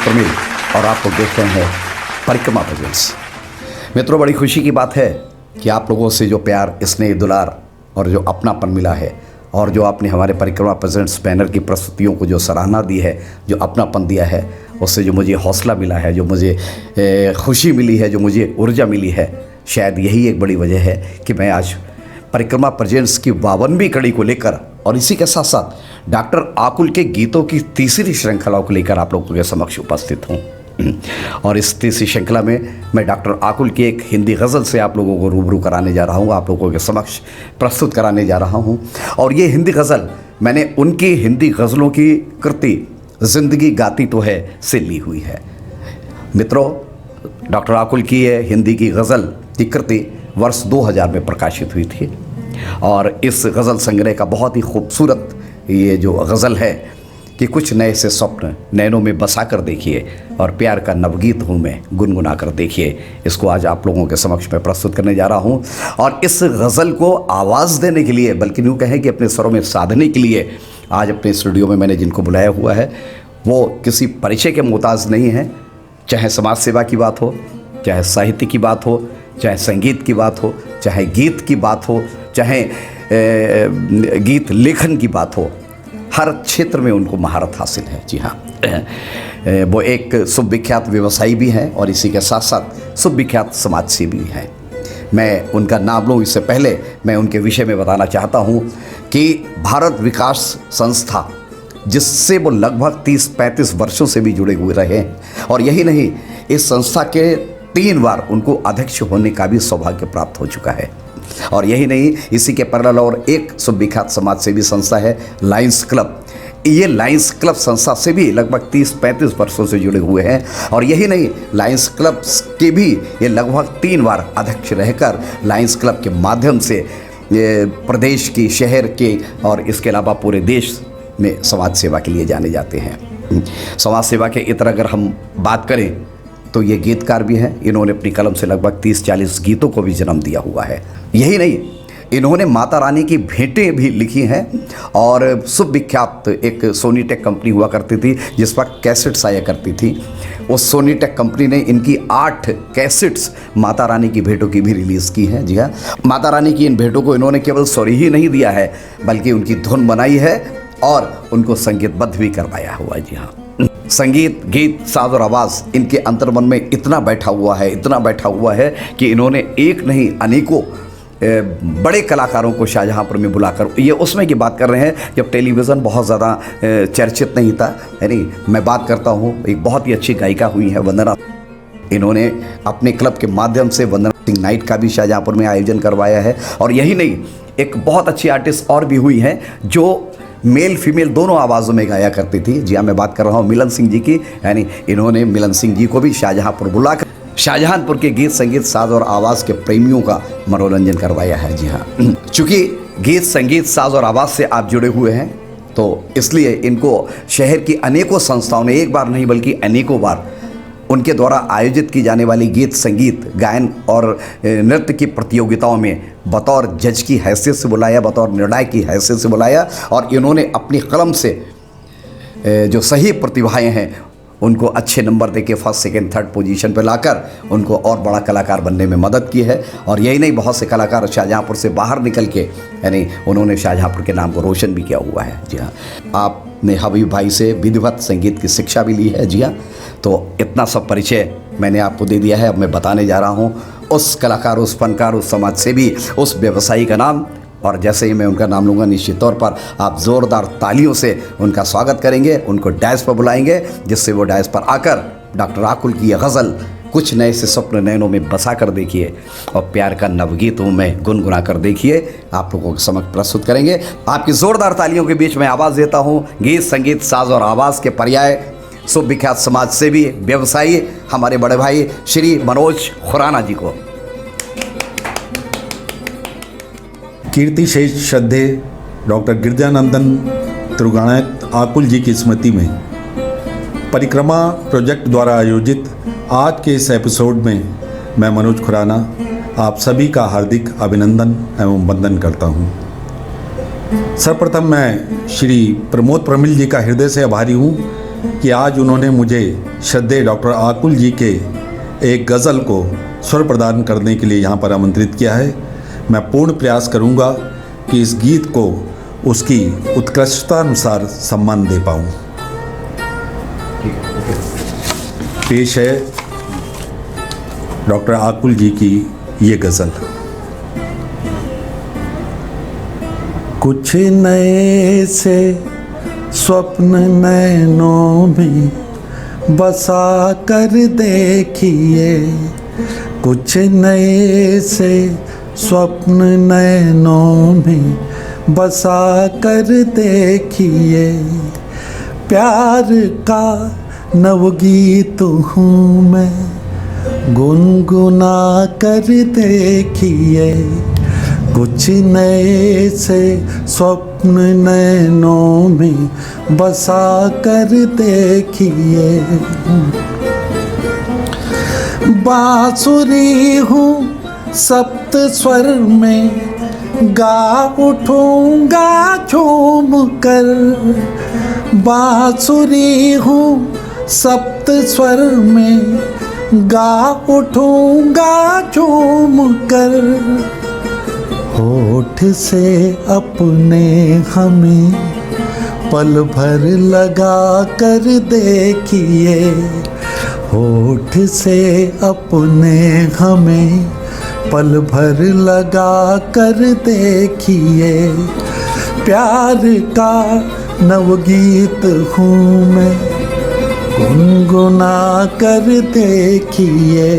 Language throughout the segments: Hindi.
प्रमिल और आप लोग देख रहे हैं परिक्रमा प्रेजेंट्स। मित्रों, बड़ी खुशी की बात है कि आप लोगों से जो प्यार, स्नेह, दुलार और जो अपनापन मिला है और जो आपने हमारे परिक्रमा प्रेजेंट्स बैनर की प्रस्तुतियों को जो सराहना दी है, जो अपनापन दिया है, उससे जो मुझे हौसला मिला है, जो मुझे खुशी मिली है, जो मुझे ऊर्जा मिली है, शायद यही एक बड़ी वजह है कि मैं आज परिक्रमा प्रेजेंट्स की 52वीं कड़ी को लेकर और इसी के साथ साथ डॉक्टर आकुल के गीतों की तीसरी श्रृंखला को लेकर आप लोगों के समक्ष उपस्थित हूँ। और इस तीसरी श्रृंखला में मैं डॉक्टर आकुल की एक हिंदी गज़ल से आप लोगों को रूबरू कराने जा रहा हूँ, आप लोगों के समक्ष प्रस्तुत कराने जा रहा हूँ। और ये हिंदी गज़ल मैंने उनकी हिंदी गज़लों की कृति ज़िंदगी गाती तो है से ली हुई है। मित्रों, डॉक्टर आकुल की ये हिंदी की गज़ल की कृति वर्ष 2000 में प्रकाशित हुई थी और इस गज़ल संग्रह का बहुत ही खूबसूरत ये जो गज़ल है कि कुछ नए से स्वप्न नैनों में बसा कर देखिए और प्यार का नवगीत हूँ मैं गुनगुना कर देखिए, इसको आज आप लोगों के समक्ष में प्रस्तुत करने जा रहा हूँ। और इस गज़ल को आवाज़ देने के लिए, बल्कि यूँ कहें कि अपने स्वरों में साधने के लिए आज अपने स्टूडियो में मैंने जिनको बुलाया हुआ है वो किसी परिचय के मोहताज नहीं है। चाहे समाज सेवा की बात हो, चाहे साहित्य की बात हो, चाहे संगीत की बात हो, चाहे गीत की बात हो, चाहे गीत लेखन की बात हो, हर क्षेत्र में उनको महारत हासिल है। जी हाँ, वो एक सुविख्यात व्यवसायी भी हैं और इसी के साथ साथ सुविख्यात समाजसेवी भी हैं। मैं उनका नाम लूँ इससे पहले मैं उनके विषय में बताना चाहता हूँ कि भारत विकास संस्था, जिससे वो लगभग 30-35 वर्षों से भी जुड़े हुए रहे हैं और यही नहीं, इस संस्था के 3 बार उनको अध्यक्ष होने का भी सौभाग्य प्राप्त हो चुका है। और यही नहीं, इसी के पैरेलल और एक सुविख्यात समाज सेवी संस्था है लायंस क्लब। ये लायंस क्लब संस्था से भी लगभग 30-35 वर्षों से जुड़े हुए हैं और यही नहीं, लायंस क्लब के भी ये लगभग 3 बार अध्यक्ष रहकर लायंस क्लब के माध्यम से ये प्रदेश की, शहर के और इसके अलावा पूरे देश में समाज सेवा के लिए जाने जाते हैं। समाज सेवा के इतर अगर हम बात करें तो ये गीतकार भी हैं। इन्होंने अपनी कलम से लगभग 30-40 गीतों को भी जन्म दिया हुआ है। यही नहीं, इन्होंने माता रानी की भेंटें भी लिखी हैं और सुविख्यात एक सोनीटेक कंपनी हुआ करती थी जिस पर कैसेट्स आया करती थी। उस सोनीटेक कंपनी ने इनकी 8 कैसेट्स माता रानी की भेंटों की भी रिलीज़ की हैं। जी हाँ, माता रानी की इन भेंटों को इन्होंने केवल स्वर ही नहीं दिया है बल्कि उनकी धुन बनाई है और उनको संगीतबद्ध भी करवाया हुआ है। जी हाँ, संगीत, गीत, साज और आवाज़ इनके अंतर्मन में इतना बैठा हुआ है कि इन्होंने एक नहीं अनेकों बड़े कलाकारों को शाहजहाँपुर में बुलाकर, ये उसमें की बात कर रहे हैं जब टेलीविज़न बहुत ज़्यादा चर्चित नहीं था, यानी मैं बात करता हूँ एक बहुत ही अच्छी गायिका हुई है वंदना। इन्होंने अपने क्लब के माध्यम से वंदना सिंह नाइट का भी शाहजहाँपुर में आयोजन करवाया है। और यही नहीं, एक बहुत अच्छी आर्टिस्ट और भी हुई हैं जो मेल फीमेल दोनों आवाज़ों में गाया करती थी। जी हाँ, मैं बात कर रहा हूँ मिलन सिंह जी की, यानी इन्होंने मिलन सिंह जी को भी शाहजहाँपुर बुलाकर शाहजहाँपुर के गीत, संगीत, साज और आवाज़ के प्रेमियों का मनोरंजन करवाया है। जी हाँ, चूँकि गीत, संगीत, साज और आवाज़ से आप जुड़े हुए हैं तो इसलिए इनको शहर की अनेकों संस्थाओं ने एक बार नहीं बल्कि अनेकों बार उनके द्वारा आयोजित की जाने वाली गीत, संगीत, गायन और नृत्य की प्रतियोगिताओं में बतौर जज की हैसियत से बुलाया, बतौर निर्णायक की हैसियत से बुलाया। और इन्होंने अपनी कलम से जो सही प्रतिभाएं हैं उनको अच्छे नंबर देके फर्स्ट, सेकंड, थर्ड पोजीशन पर लाकर उनको और बड़ा कलाकार बनने में मदद की है। और यही नहीं, बहुत से कलाकार शाहजहाँपुर से बाहर निकल के यानी उन्होंने शाहजहाँपुर के नाम को रोशन भी किया हुआ है। जी हाँ, आपने हबीब भाई से विधिवत संगीत की शिक्षा भी ली है। जी हाँ, तो इतना सब परिचय मैंने आपको दे दिया है। अब मैं बताने जा रहा हूँ उस कलाकार, उस फनकार, उस समाज सेवी, उस व्यवसायी का नाम। और जैसे ही मैं उनका नाम लूँगा निश्चित तौर पर आप ज़ोरदार तालियों से उनका स्वागत करेंगे, उनको डायस पर बुलाएंगे, जिससे वो डायस पर आकर डॉक्टर आकुल की यह गज़ल कुछ नए से स्वप्न नैनों में बसा कर देखिए और प्यार का नवगीत हूँ मैं गुनगुना कर देखिए, आप लोगों के समक्ष प्रस्तुत करेंगे। आपकी ज़ोरदार तालियों के बीच में आवाज़ देता हूँ गीत, संगीत, साज और आवाज़ के पर्याय सुविख्यात समाज सेवी, व्यवसायी हमारे बड़े भाई श्री मनोज खुराना जी को। कीर्ति शेष श्रद्धेय डॉक्टर गिरजानंदन त्रिगुणायत आकुल जी की स्मृति में परिक्रमा प्रोजेक्ट द्वारा आयोजित आज के इस एपिसोड में मैं मनोज खुराना आप सभी का हार्दिक अभिनंदन एवं वंदन करता हूं। सर्वप्रथम मैं श्री प्रमोद प्रमिल जी का हृदय से आभारी हूं कि आज उन्होंने मुझे श्रद्धेय डॉक्टर आकुल जी के एक गज़ल को स्वर प्रदान करने के लिए यहाँ पर आमंत्रित किया है। मैं पूर्ण प्रयास करूँगा कि इस गीत को उसकी उत्कृष्टता अनुसार सम्मान दे पाऊँ। पेश है डॉक्टर आकुल जी की ये गज़ल। कुछ नए से स्वप्न नैनों में बसा कर देखिए, कुछ नए से स्वप्न नैनों में बसा कर देखिए। प्यार का नवगीत हूँ मैं, गुनगुना कर देखिए। कुछ नए से स्वप्न नैनों में बसा कर देखिए। बांसुरी हूँ सप्त स्वर में, गा उठूंगा झूम कर। बांसुरी हूँ सप्त स्वर में, गा उठूंगा झूम कर। होठ से अपने हमें पल भर लगा कर देखिए। होठ से अपने हमें पल भर लगा कर देखिए। प्यार का नवगीत हूँ मैं, गुनगुना कर देखिए।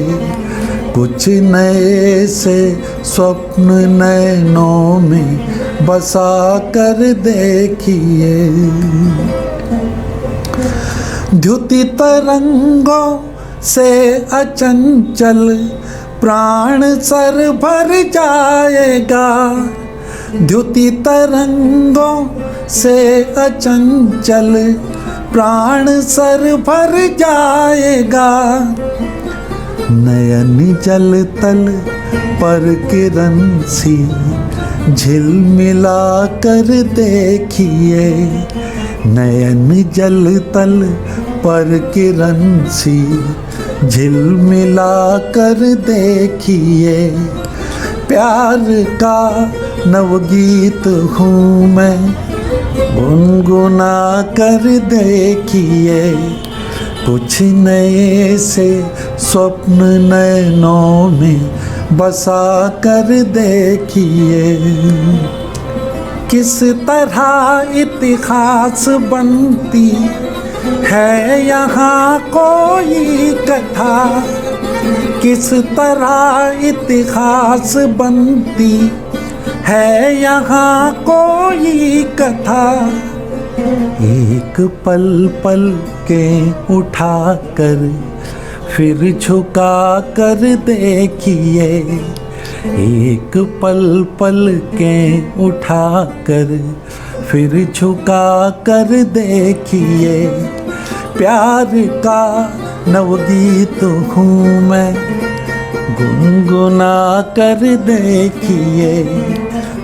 कुछ नए से स्वप्न नैनों में बसा कर देखिए। द्युति तरंगों से अचंचल प्राण सर भर जाएगा। द्युति तरंगों से अचंचल प्राण सर भर जाएगा। नयन जल तल पर किरण सी झिलमिला कर देखिए। नयन जल तल पर किरण सी झिलमिला कर देखिए। प्यार का नवगीत हूँ मैं, गुनगुना कर देखिए। कुछ नए से स्वप्न नैनों में बसा कर देखिए। किस तरह इतिहास बनती है यहाँ कोई कथा। किस तरह इतिहास बनती है यहाँ कोई कथा। एक पल पल के उठा कर फिर झुका कर देखिए। एक पल पल के उठा कर फिर झुका कर देखिए। प्यार का नवगीत हूँ मैं, गुनगुना कर देखिए।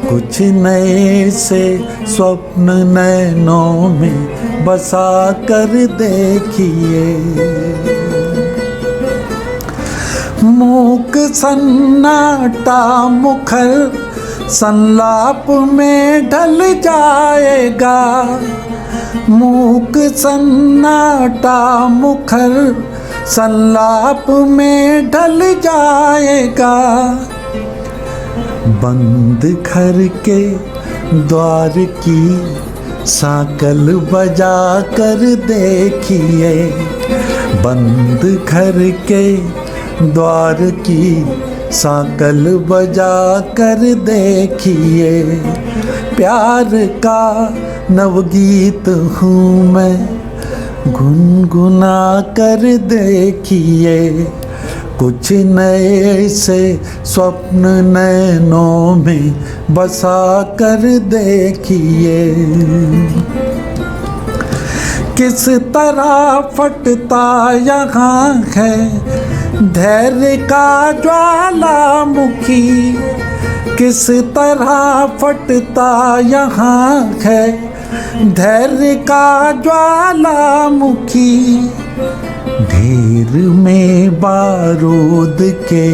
कुछ नए से स्वप्न नैनों में बसा कर देखिए। मूक सन्नाटा मुखर संलाप में ढल जाएगा। मूक सन्नाटा मुखर संलाप में ढल जाएगा। बंद घर के द्वार की सांकल बजा कर देखिए। बंद घर के द्वार की सांकल बजा कर देखिए। प्यार का नवगीत हूँ मैं, गुनगुना कर देखिए। कुछ नए से स्वप्न नैनों में बसा कर देखिए। किस तरह फटता यहाँ है धैर्य का ज्वालामुखी। किस तरह फटता यहाँ है धैर्य का ज्वालामुखी, ढेर में बारूद के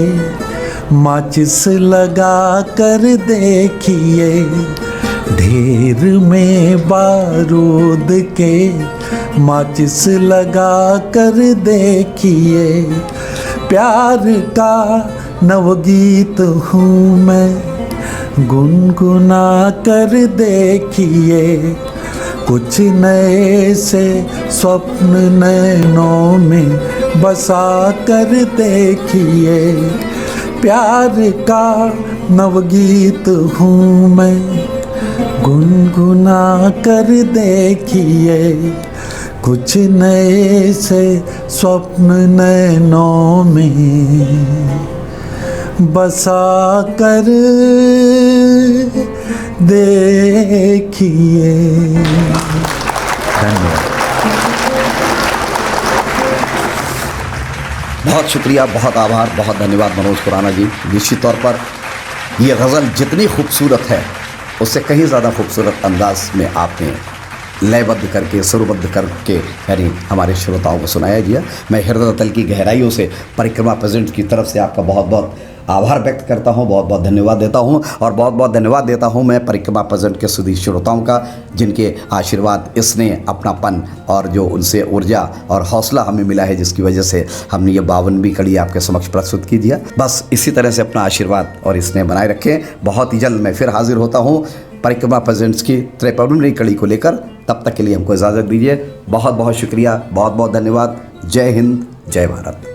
माचिस लगा कर देखिए, ढेर में बारूद के माचिस लगा कर देखिए। प्यार का नवगीत हूँ मैं, गुनगुना कर देखिए। कुछ नए से स्वप्न नैनों में बसा कर देखिए। प्यार का नवगीत हूँ मैं, गुनगुना कर देखिए। कुछ नए से स्वप्न नैनों में बसा कर देखिए। धन्यवाद। बहुत शुक्रिया, बहुत आभार, बहुत धन्यवाद मनोज खुराना जी। निश्चित तौर पर ये गज़ल जितनी खूबसूरत है उससे कहीं ज़्यादा खूबसूरत अंदाज में आपने लयबद्ध करके, सुरबद्ध करके यानी हमारे श्रोताओं को सुनाया गया। मैं हृदय तल की गहराइयों से परिक्रमा प्रेजेंट की तरफ से आपका बहुत बहुत आभार व्यक्त करता हूं, बहुत बहुत धन्यवाद देता हूं। और बहुत बहुत धन्यवाद देता हूं मैं परिक्रमा प्रेजेंट के सभी श्रोताओं का, जिनके आशीर्वाद, स्नेह, अपनापन और जो उनसे ऊर्जा और हौसला हमें मिला है, जिसकी वजह से हमने ये 52वीं कड़ी आपके समक्ष प्रस्तुत की दिया। बस इसी तरह से अपना आशीर्वाद और स्नेह बनाए रखें। बहुत ही जल्द मैं फिर हाजिर होता हूँ परिक्रमा प्रेजेंट्स की 53वीं कड़ी को लेकर। तब तक के लिए हमको इजाज़त दीजिए। बहुत बहुत शुक्रिया, बहुत बहुत धन्यवाद। जय हिंद, जय भारत।